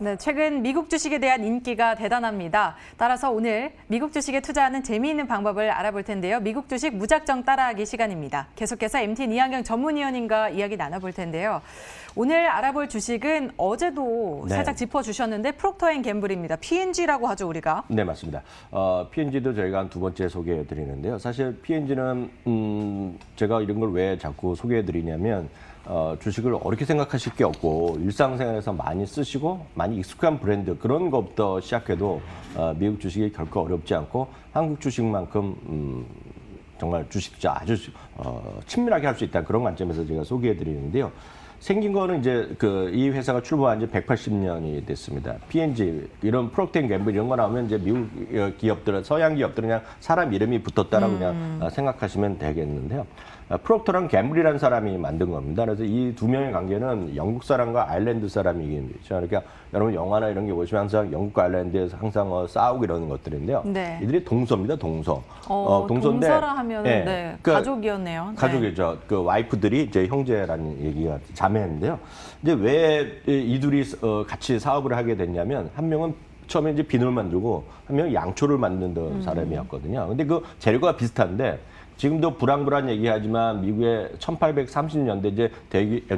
네, 최근 미국 주식에 대한 인기가 대단합니다. 따라서 오늘 미국 주식에 투자하는 재미있는 방법을 알아볼 텐데요. 미국 주식 무작정 따라하기 시간입니다. 계속해서 MTN 이한경 전문위원님과 이야기 나눠볼 텐데요. 오늘 알아볼 주식은 어제도 살짝 짚어주셨는데 프록터앤갬블입니다. P&G라고 하죠, 우리가. 네, 맞습니다. P&G도 저희가 한 두 번째 소개해드리는데요. 사실 P&G는 제가 이런 걸 왜 자꾸 소개해드리냐면 주식을 어렵게 생각하실 게 없고 일상생활에서 많이 쓰시고 많이 익숙한 브랜드 그런 것부터 시작해도 미국 주식이 결코 어렵지 않고 한국 주식만큼 정말 주식 아주 친밀하게 할 수 있다는 그런 관점에서 제가 소개해드리는데요. 생긴 거는 이제 이 회사가 출범한 지 180년이 됐습니다. P&G 이런 프록터앤갬블 이런 거 나오면 이제 미국 기업들, 서양 기업들은 그냥 사람 이름이 붙었다라고 그냥 생각하시면 되겠는데요. 프록터랑 갬블이라는 사람이 만든 겁니다. 그래서 이 두 명의 관계는 영국 사람과 아일랜드 사람이긴 하죠. 그러니까 여러분 영화나 이런 게 보시면 항상 영국과 아일랜드에서 항상 싸우고 이러는 것들인데요. 네. 이들이 동서입니다, 동서. 동서인데 동서라 하면 그러니까 가족이었네요. 가족이죠. 그 와이프들이 이제 형제라는 얘기가 자매인데요. 이제 왜 이 둘이 같이 사업을 하게 됐냐면 한 명은 처음에 이제 비누를 만들고 한 명은 양초를 만드는 사람이었거든요. 근데 그 재료가 비슷한데 지금도 불황불황 얘기하지만 미국의 1830년대 이제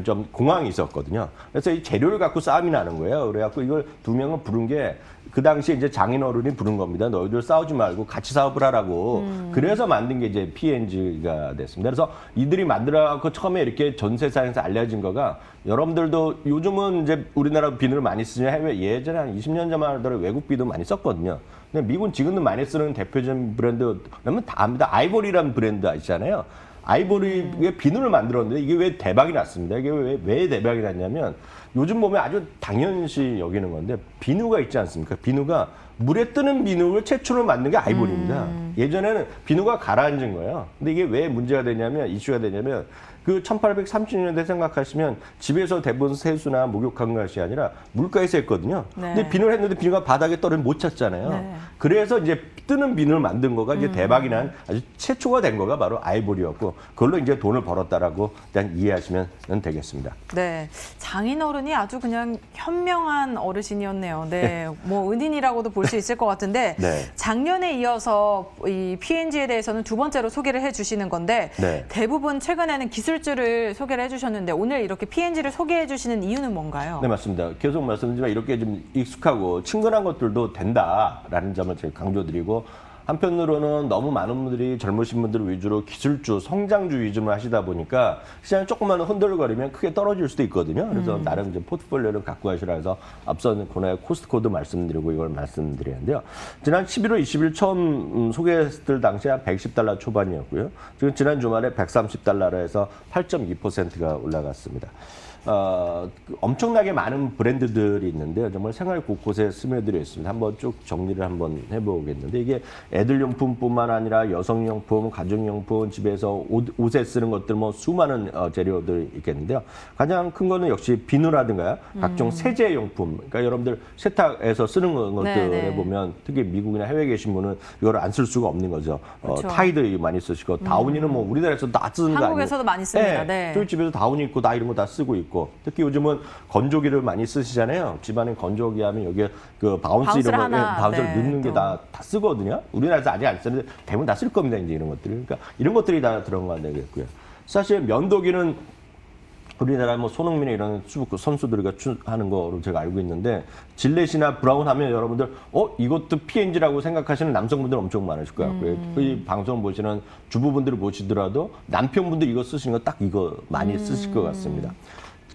좀 공황이 있었거든요. 그래서 이 재료를 갖고 싸움이 나는 거예요. 그래갖고 이걸 두 명은 부른 게 그 당시에 이제 장인어른이 부른 겁니다. 너희들 싸우지 말고 같이 사업을 하라고. 그래서 만든 게 이제 P&G가 됐습니다. 그래서 이들이 만들어갖고 처음에 이렇게 전 세상에서 알려진 거가 여러분들도 요즘은 이제 우리나라 비누를 많이 쓰냐 해외 예전에 한 20년 전만 하더라도 외국 비누 많이 썼거든요. 근데 미국은 지금도 많이 쓰는 대표적인 브랜드 그러면 다 압니다. 아이보리라는 브랜드 아시잖아요. 아이보리의 비누를 만들었는데 이게 왜 대박이 났습니다. 이게 왜 대박이 났냐면 요즘 보면 아주 당연시 여기는 건데 비누가 있지 않습니까? 비누가 물에 뜨는 비누를 최초로 만든 게 아이보리입니다. 예전에는 비누가 가라앉은 거예요. 근데 이게 왜 문제가 되냐면 이슈가 되냐면 그 1830년대 생각하시면 집에서 대부분 세수나 목욕한 것이 아니라 물가에서 했거든요. 네. 근데 비누를 했는데 비누가 바닥에 떨어지면 못 찾잖아요. 네. 그래서 이제 뜨는 비누를 만든 거가 이제 대박이 난 아주 최초가 된 거가 바로 아이보리였고 그걸로 이제 돈을 벌었다라고 일단 이해하시면 되겠습니다. 네, 장인어른이 아주 그냥 현명한 어르신이었네요. 네, 뭐 은인이라고도 볼 수 있을 것 같은데 네. 작년에 이어서 이 P&G에 대해서는 두 번째로 소개를 해주시는 건데 네. 대부분 최근에는 기술주를 소개를 해주셨는데 오늘 이렇게 P&G를 소개해 주시는 이유는 뭔가요? 네, 맞습니다. 계속 말씀드리지만 이렇게 좀 익숙하고 친근한 것들도 된다라는 점을 제가 강조드리고 한편으로는 너무 많은 분들이 젊으신 분들 위주로 기술주, 성장주 위주로 하시다 보니까 시장이 조금만 흔들거리면 크게 떨어질 수도 있거든요. 그래서 나름 이제 포트폴리오를 갖고 가시라 해서 앞선 코너에 코스트코도 말씀드리고 이걸 말씀드리는데요. 지난 11월 20일 처음 소개했을 당시에 한 $110 초반이었고요. 지금 지난 주말에 $130로 해서 8.2%가 올라갔습니다. 엄청나게 많은 브랜드들이 있는데요. 정말 생활 곳곳에 스며들어 있습니다. 한번 쭉 정리를 한번 해보겠는데 이게 애들용품뿐만 아니라 여성용품, 가정용품, 집에서 옷에 쓰는 것들 뭐 수많은 재료들이 있겠는데요. 가장 큰 거는 역시 비누라든가 각종 세제용품. 그러니까 여러분들 세탁에서 쓰는 것들에 보면 특히 미국이나 해외에 계신 분은 이걸 안 쓸 수가 없는 거죠. 그렇죠. 타이드 많이 쓰시고 다우니는 뭐 우리나라에서 다 쓰는 거 아니에요. 한국에서도 많이 씁니다. 네. 저희 집에서 다우니 있고 다 이런 거 다 쓰고 있고 특히 요즘은 건조기를 많이 쓰시잖아요. 집안에 건조기 하면 여기에 그 바운스 이런 거 바운스를 넣는 게 다 쓰거든요. 우리나라에서 아직 안 쓰는데 대부분 다 쓸 겁니다. 이제 이런 것들이. 그러니까 이런 것들이 다 들어간 되겠고요. 사실 면도기는 우리나라 뭐 손흥민의 이런 선수들이 하는 거로 제가 알고 있는데 질렛이나 브라운 하면 여러분들 이것도 P&G라고 생각하시는 남성분들 엄청 많으실 것 같고요. 이 방송 보시는 주부분들을 보시더라도 남편분들 이거 쓰시는 거 딱 이거 많이 쓰실 것 같습니다.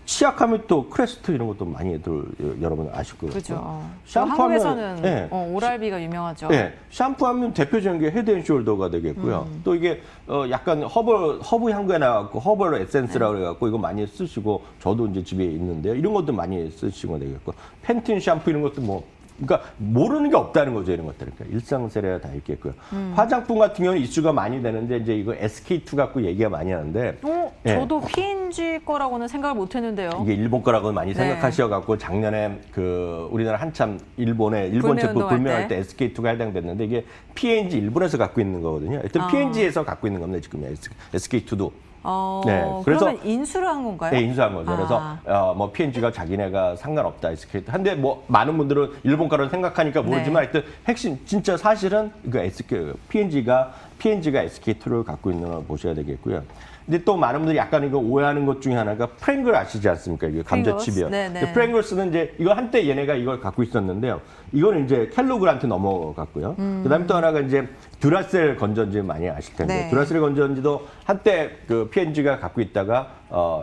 치약하면 또 크레스트 이런 것도 많이들 여러분 아실 거예요. 그렇죠. 샴푸하면 한국에서는 오랄비가 유명하죠. 네, 샴푸하면 대표적인 게 헤드앤숄더가 되겠고요. 또 이게 약간 허브 향기가 나갖고 허벌 에센스라고 그래갖고 이거 많이 쓰시고 저도 이제 집에 있는데요. 이런 것도 많이 쓰시면 되겠고 펜틴 샴푸 이런 것도 뭐 그러니까 모르는 게 없다는 거죠, 이런 것들. 그러니까 일상생활에 다 있겠고요. 화장품 같은 경우는 이슈가 많이 되는데 이제 이거 SK2 갖고 얘기가 많이 하는데. 저도 P&G 거라고는 생각을 못했는데요. 이게 일본 거라고 많이 생각하셔갖고 작년에 그 우리나라 한참 일본 제품 불매할 때 SK2가 해당됐는데 이게 P&G 일본에서 갖고 있는 거거든요. 하여튼 P&G에서 갖고 있는 겁니다, 지금 SK2도. 네, 그래서 그러면 인수를 한 건가요? 네, 인수한 거죠. 그래서 뭐 P&G가 자기네가 상관없다. 한데 뭐 많은 분들은 일본가로 생각하니까 모르지만 하여튼 핵심 진짜 사실은 그 P&G가 SK2를 갖고 있는 걸 보셔야 되겠고요. 근데 또 많은 분들이 약간 이거 오해하는 것 중에 하나가 프랭글 아시지 않습니까? 이거 감자칩이요. 프랭글스는 이제 이거 한때 얘네가 이걸 갖고 있었는데요. 이거는 이제 켈로그한테 넘어갔고요. 그다음에 또 하나가 이제 듀라셀 건전지 많이 아실 텐데 네. 듀라셀 건전지도 한때 그 P&G가 갖고 있다가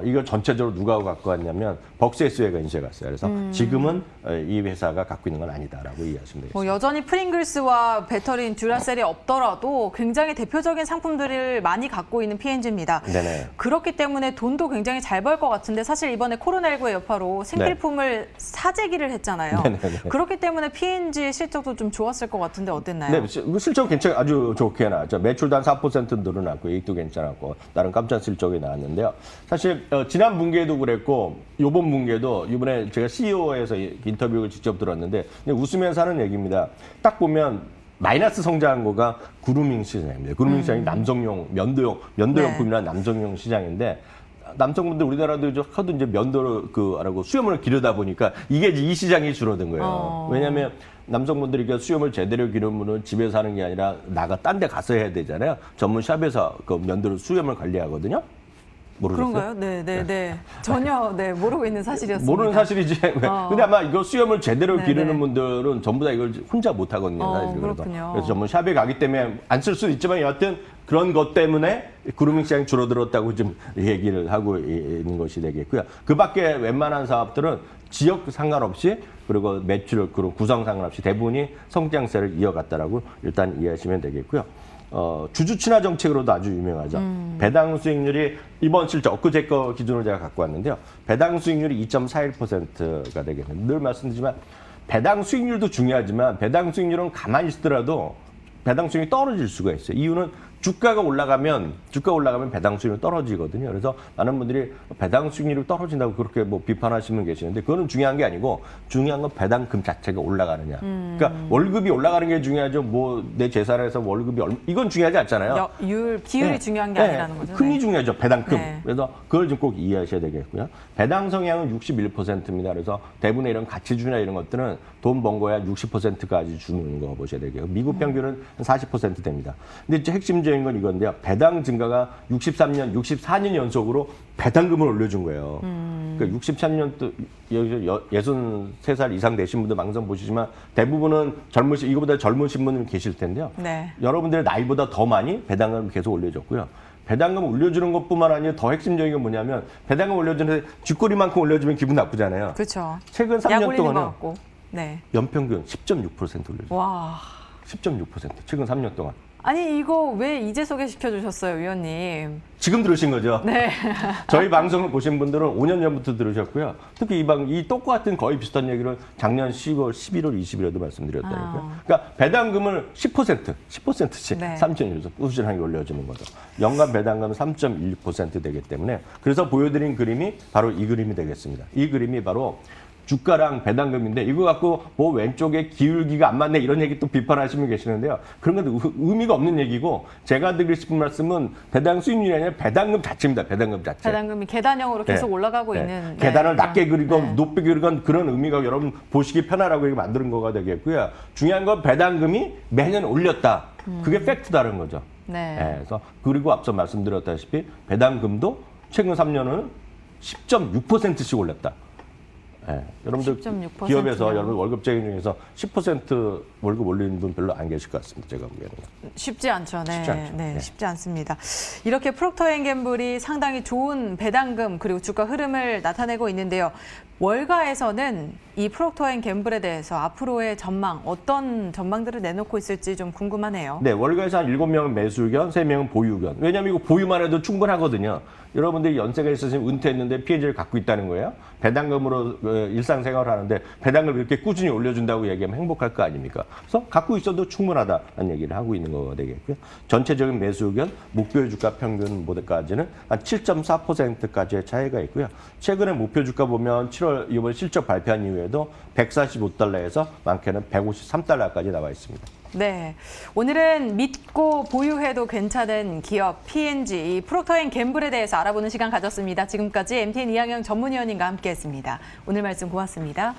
이걸 전체적으로 누가 갖고 왔냐면 벅스에스웨가 인수해 갔어요. 그래서 지금은 이 회사가 갖고 있는 건 아니다라고 이해하시면 되겠습니다. 뭐 여전히 프링글스와 배터리인 듀라셀이 없더라도 굉장히 대표적인 상품들을 많이 갖고 있는 P&G입니다. 네네. 그렇기 때문에 돈도 굉장히 잘 벌 것 같은데 사실 이번에 코로나19의 여파로 생필품을 사재기를 했잖아요. 네네네. 그렇기 때문에 P&G 실적도 좀 좋았을 것 같은데 어땠나요? 네, 실적 괜찮 아주 좋게 나왔죠. 매출도 한 4% 늘어났고 이익도 괜찮았고 다른 깜짝 실적이 나왔는데요. 사실 지난 분기에도 그랬고 이번 분기에도 이번에 제가 CEO에서 인터뷰를 직접 들었는데 웃으면서 하는 얘기입니다. 딱 보면 마이너스 성장한 거가 그루밍 시장입니다. 그루밍 시장이 남성용 면도용품이나 남성용 시장인데 남성분들 우리나라도 하도 이제 면도를 하라고 수염을 기르다 보니까 이게 이제 이 시장이 줄어든 거예요. 왜냐하면 남성분들이 수염을 제대로 기르면은 집에서 하는 게 아니라 딴 데 가서 해야 되잖아요. 전문 샵에서 그 면도를 수염을 관리하거든요. 모르겠어요? 그런가요? 네. 전혀 모르고 있는 사실이었습니다. 모르는 사실이지. 근데 아마 이거 수염을 제대로 기르는 분들은 전부 다 이걸 혼자 못 하거든요. 사실 그렇군요. 그래서 전문 샵에 가기 때문에 안 쓸 수도 있지만 여하튼 그런 것 때문에 그루밍 시장이 줄어들었다고 좀 얘기를 하고 있는 것이 되겠고요. 그 밖에 웬만한 사업들은 지역 상관없이 그리고 매출, 그리고 구성 상관없이 대부분이 성장세를 이어갔다라고 일단 이해하시면 되겠고요. 주주 친화 정책으로도 아주 유명하죠. 배당 수익률이 이번 실적 엊그제 거 기준으로 제가 갖고 왔는데요. 배당 수익률이 2.41%가 되겠는데 늘 말씀드리지만 배당 수익률도 중요하지만 배당 수익률은 가만히 있더라도 배당 수익률이 떨어질 수가 있어요. 이유는 주가가 올라가면 배당 수익률이 떨어지거든요. 그래서 많은 분들이 배당 수익률이 떨어진다고 그렇게 뭐 비판하시는 분 계시는데 그거는 중요한 게 아니고 중요한 건 배당금 자체가 올라가느냐. 그러니까 월급이 올라가는 게 중요하죠. 뭐 내 재산에서 월급이 이건 중요하지 않잖아요. 기율이 중요한 게 아니라는 거죠. 금이 중요하죠. 배당금. 네. 그래서 그걸 좀 꼭 이해하셔야 되겠고요. 배당 성향은 61%입니다. 그래서 대부분의 이런 가치주나 이런 것들은 돈 번 거야 60%까지 주는 거 보셔야 되고요. 미국 평균은 한 40% 됩니다. 근데 이제 핵심적인 건 이건데요. 배당 증가가 64년 연속으로 배당금을 올려준 거예요. 그러니까 63년 또 63살 이상 되신 분들 방송 보시지만 대부분은 이거보다 젊으신 분들 계실 텐데요. 네. 여러분들의 나이보다 더 많이 배당금을 계속 올려줬고요. 배당금 올려주는 것뿐만 아니라 더 핵심적인 건 뭐냐면 배당금 올려주는데 쥐꼬리만큼 올려주면 기분 나쁘잖아요. 그렇죠. 최근 3년 동안은 연평균 10.6% 올려줘요. 와. 10.6%. 최근 3년 동안. 아니 이거 왜 이제 소개시켜 주셨어요, 위원님? 지금 들으신 거죠? 네. 저희 방송을 보신 분들은 5년 전부터 들으셨고요. 특히 이 똑같은 거의 비슷한 얘기를 작년 10월, 11월, 20일에도 말씀드렸다니까요. 그러니까 배당금을 10%씩 네. 3.1조 꾸준하게 올려주는 거죠. 연간 배당금은 3.16% 되기 때문에 그래서 보여드린 그림이 바로 이 그림이 되겠습니다. 이 그림이 바로 주가랑 배당금인데 이거 갖고 뭐 왼쪽에 기울기가 안 맞네 이런 얘기 또 비판하시는 분 계시는데요. 그런 건 의미가 없는 얘기고 제가 드리고 싶은 말씀은 배당 수익률이 아니라 배당금 자체입니다. 배당금 자체. 배당금이 계단형으로 계속 올라가고 있는. 계단을 낮게 그리건 높게 그리건 그런 의미가 여러분 보시기 편하라고 이렇게 만드는 거가 되겠고요. 중요한 건 배당금이 매년 올렸다. 그게 팩트다는 거죠. 네. 그래서 그리고 앞서 말씀드렸다시피 배당금도 최근 3년은 10.6%씩 올렸다. 여러분들 10.6%면. 기업에서 여러분 월급쟁이 중에서 10% 월급 올리는 분 별로 안 계실 것 같습니다. 제가 보기에는. 쉽지 않죠. 쉽지 않죠. 네. 쉽지 않습니다. 이렇게 프록터앤갬블이 상당히 좋은 배당금 그리고 주가 흐름을 나타내고 있는데요. 월가에서는 이 프록터앤갬블에 대해서 앞으로의 전망, 어떤 전망들을 내놓고 있을지 좀 궁금하네요. 네, 월가에서 한 7명은 매수 의견, 3명은 보유 의견. 왜냐하면 이거 보유만 해도 충분하거든요. 여러분들이 연세가 있으시면 은퇴했는데 P&G를 갖고 있다는 거예요. 배당금으로 일상생활을 하는데 배당금 이렇게 꾸준히 올려준다고 얘기하면 행복할 거 아닙니까? 그래서 갖고 있어도 충분하다는 얘기를 하고 있는 거가 되겠고요. 전체적인 매수 의견, 목표 주가 평균 모델까지는 한 7.4%까지의 차이가 있고요. 최근에 목표 주가 보면 7월 이번 실적 발표한 이후에도 145달러에서 많게는 153달러까지 나와 있습니다. 네, 오늘은 믿고 보유해도 괜찮은 기업 P&G, 이 프록터앤갬블에 대해서 알아보는 시간 가졌습니다. 지금까지 MTN 이항영 전문위원님과 함께했습니다. 오늘 말씀 고맙습니다.